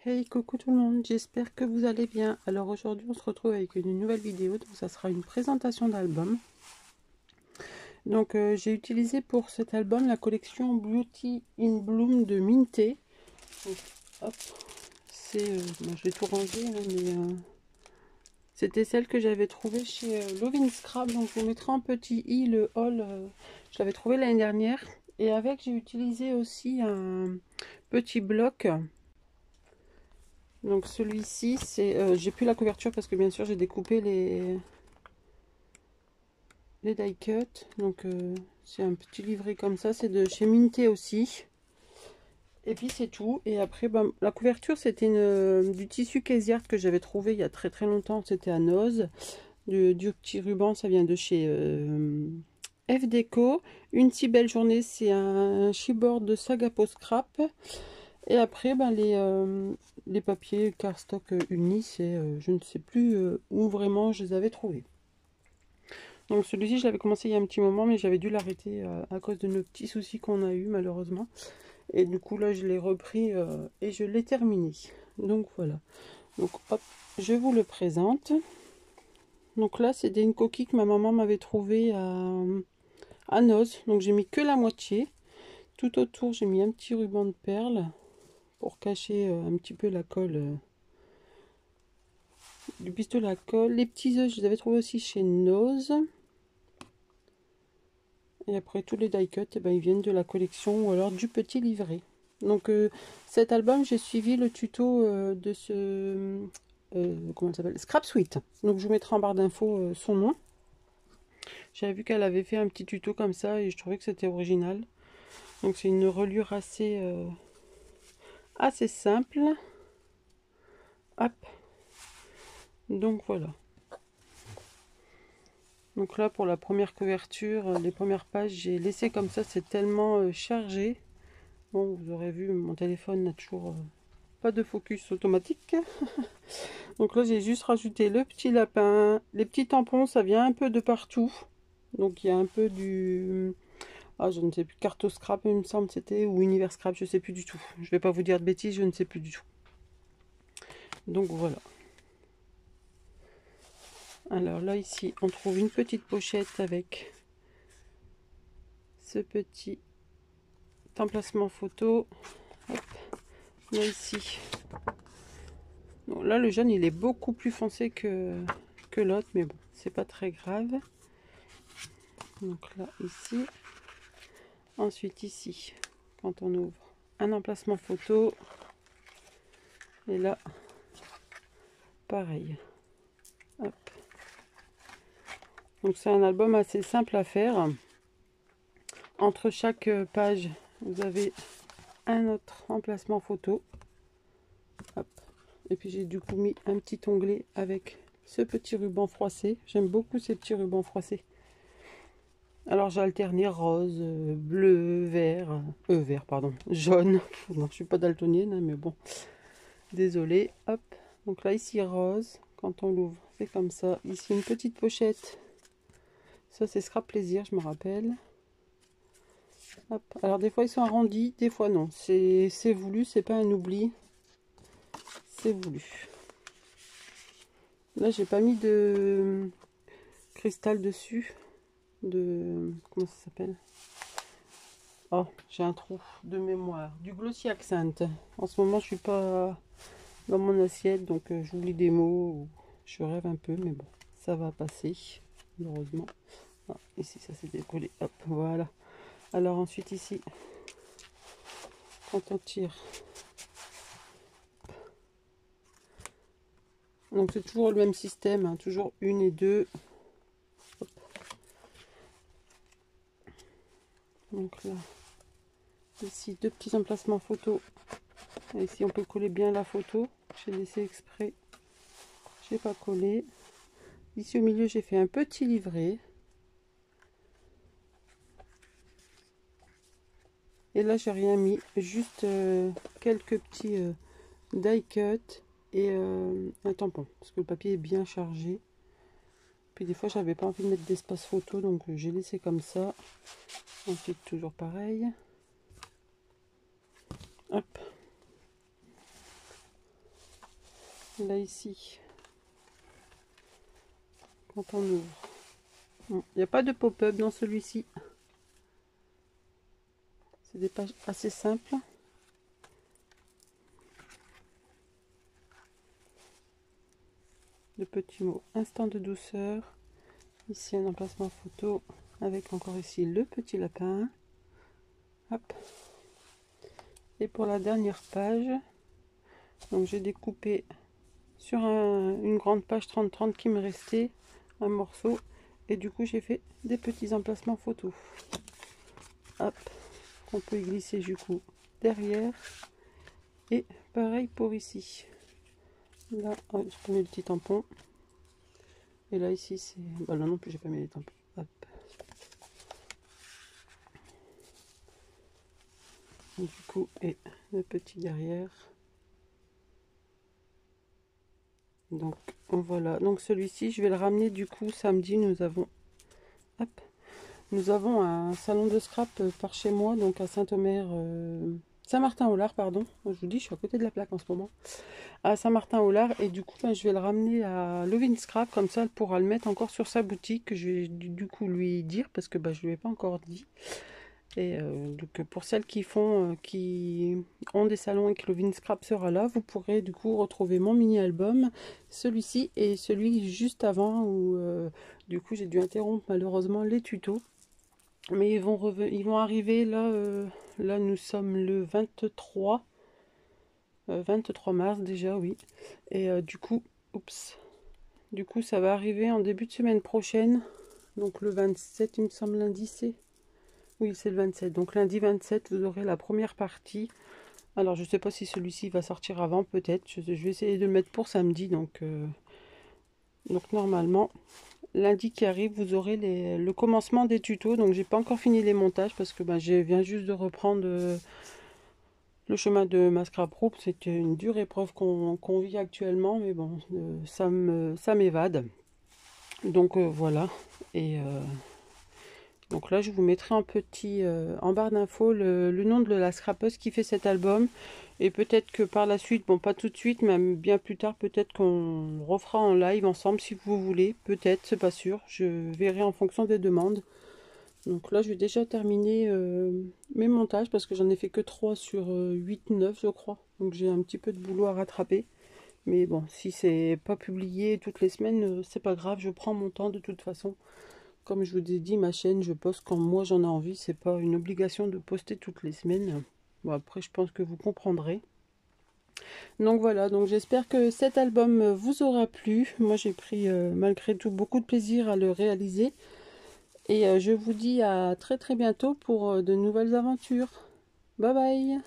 Hey, coucou tout le monde, j'espère que vous allez bien. Alors aujourd'hui on se retrouve avec une nouvelle vidéo, donc ça sera une présentation d'album. Donc j'ai utilisé pour cet album la collection Beauty in Bloom de Minté. Donc, hop, c'est, je vais tout ranger, hein, mais c'était celle que j'avais trouvée chez Lovin Scrap. Donc je vous mettrai en petit i le haul, je l'avais trouvé l'année dernière. Et avec j'ai utilisé aussi un petit bloc. Donc celui-ci, c'est, j'ai plus la couverture parce que bien sûr j'ai découpé les die cut. Donc c'est un petit livret comme ça, c'est de chez Minté aussi. Et puis c'est tout. Et après, ben, la couverture c'était du tissu Caseart que j'avais trouvé il y a très très longtemps. C'était à Noz. Du petit ruban, ça vient de chez F Déco. Une si belle journée, c'est un chipboard de Sagapo Scrap. Et après, ben, les papiers cardstock unis, c'est je ne sais plus où vraiment je les avais trouvés. Donc celui-ci, je l'avais commencé il y a un petit moment, mais j'avais dû l'arrêter à cause de nos petits soucis qu'on a eu malheureusement. Et du coup, là, je l'ai repris et je l'ai terminé. Donc voilà. Donc hop, je vous le présente. Donc là, c'était une coquille que ma maman m'avait trouvée à Noz. Donc j'ai mis que la moitié. Tout autour, j'ai mis un petit ruban de perles pour cacher un petit peu la colle du pistolet à colle. Les petits œufs, je les avais trouvés aussi chez Noz. Et après, tous les die cut, eh ben, ils viennent de la collection ou alors du petit livret. Donc cet album, j'ai suivi le tuto de ce... comment ça s'appelle, Scrap Suite. Donc je vous mettrai en barre d'infos son nom. J'avais vu qu'elle avait fait un petit tuto comme ça et je trouvais que c'était original. Donc c'est une reliure assez simple. Hop. Donc voilà. Donc là pour la première couverture, les premières pages, j'ai laissé comme ça, c'est tellement chargé. Bon, vous aurez vu, mon téléphone n'a toujours pas de focus automatique. Donc là j'ai juste rajouté le petit lapin. Les petits tampons, ça vient un peu de partout. Donc il y a un peu du... Ah, je ne sais plus, Carto Scrap, il me semble c'était, ou Univers Scrap, je ne sais plus du tout. Je ne vais pas vous dire de bêtises, je ne sais plus du tout. Donc voilà. Alors là, ici, on trouve une petite pochette avec ce petit emplacement photo. Hop. Là, ici. Bon, là, le jaune, il est beaucoup plus foncé que l'autre, mais bon, c'est pas très grave. Donc là, ici. Ensuite, ici, quand on ouvre, un emplacement photo. Et là, pareil. Hop. Donc c'est un album assez simple à faire. Entre chaque page, vous avez un autre emplacement photo. Hop. Et puis j'ai du coup mis un petit onglet avec ce petit ruban froissé. J'aime beaucoup ces petits rubans froissés. Alors j'ai alterné rose, bleu, vert, pardon, jaune. Non, je suis pas daltonienne, hein, mais bon, désolé. Hop. Donc là ici rose. Quand on l'ouvre, c'est comme ça. Ici une petite pochette. Ça c'est Scrap Plaisir, je me rappelle. Hop. Alors des fois ils sont arrondis, des fois non. C'est voulu, c'est pas un oubli. C'est voulu. Là j'ai pas mis de cristal dessus. Comment ça s'appelle? Oh, j'ai un trou de mémoire. Du Glossy Accent. En ce moment je suis pas dans mon assiette, donc j'oublie des mots. Je rêve un peu, mais bon, ça va passer. Heureusement. Ah, ici ça s'est décollé. Hop, voilà. Alors ensuite ici, quand on tire, donc c'est toujours le même système, hein, toujours une et deux. Hop. Donc là, ici deux petits emplacements photo. Et ici on peut coller bien la photo. J'ai laissé exprès, j'ai pas collé. Ici au milieu j'ai fait un petit livret. Et là j'ai rien mis, juste quelques petits die cut et un tampon parce que le papier est bien chargé. Puis des fois j'avais pas envie de mettre d'espace photo, donc j'ai laissé comme ça. Ensuite toujours pareil. Hop. Là ici, quand on ouvre, il n'y a pas de pop-up dans celui-ci. C'est des pages assez simples. De petits mots, instant de douceur. Ici un emplacement photo avec encore ici le petit lapin. Hop. Et pour la dernière page, donc j'ai découpé sur une grande page 30-30 qui me restait un morceau, et du coup j'ai fait des petits emplacements photos. Hop, qu'on peut y glisser du coup derrière, et pareil pour ici. Là, oh, j'ai pas mis le petit tampon, et là ici c'est, bah là non plus j'ai pas mis les tampons. Hop. Et du coup, et le petit derrière. Donc voilà, donc celui-ci je vais le ramener du coup samedi. Nous avons, hop, nous avons un salon de scrap par chez moi, donc à Saint-Omer, Saint-Martin-au-Lard, pardon. Je vous dis, je suis à côté de la plaque en ce moment, à Saint-Martin-au-Lard, et du coup ben, je vais le ramener à Lovin Scrap, comme ça elle pourra le mettre encore sur sa boutique. Je vais du coup lui dire, parce que ben, je lui ai pas encore dit. Et donc pour celles qui font, qui ont des salons et que Lovin Scrap sera là, vous pourrez du coup retrouver mon mini album, celui-ci et celui juste avant où du coup j'ai dû interrompre malheureusement les tutos, mais ils vont arriver là. Là nous sommes le 23 mars déjà, oui, et du coup, oups, du coup ça va arriver en début de semaine prochaine, donc le 27 il me semble, lundi c'est. Oui, c'est le 27. Donc lundi 27, vous aurez la première partie. Alors, je ne sais pas si celui-ci va sortir avant, peut-être. Je vais essayer de le mettre pour samedi. Donc normalement, lundi qui arrive, vous aurez le commencement des tutos. Donc, j'ai pas encore fini les montages parce que je viens juste de reprendre le chemin de ma scrap rope. C'est une dure épreuve qu'on vit actuellement. Mais bon, ça m'évade. Donc, voilà. Et... donc là, je vous mettrai en barre d'infos le nom de la scrapeuse qui fait cet album. Et peut-être que par la suite, bon pas tout de suite, mais bien plus tard, peut-être qu'on refera en live ensemble si vous voulez. Peut-être, c'est pas sûr. Je verrai en fonction des demandes. Donc là, je vais déjà terminer mes montages parce que j'en ai fait que 3 sur 8-9 je crois. Donc j'ai un petit peu de boulot à rattraper. Mais bon, si c'est pas publié toutes les semaines, c'est pas grave, je prends mon temps de toute façon. Comme je vous ai dit, ma chaîne, je poste quand moi j'en ai envie. C'est pas une obligation de poster toutes les semaines. Bon, après, je pense que vous comprendrez. Donc voilà, donc j'espère que cet album vous aura plu. Moi, j'ai pris malgré tout beaucoup de plaisir à le réaliser. Et je vous dis à très très bientôt pour de nouvelles aventures. Bye bye!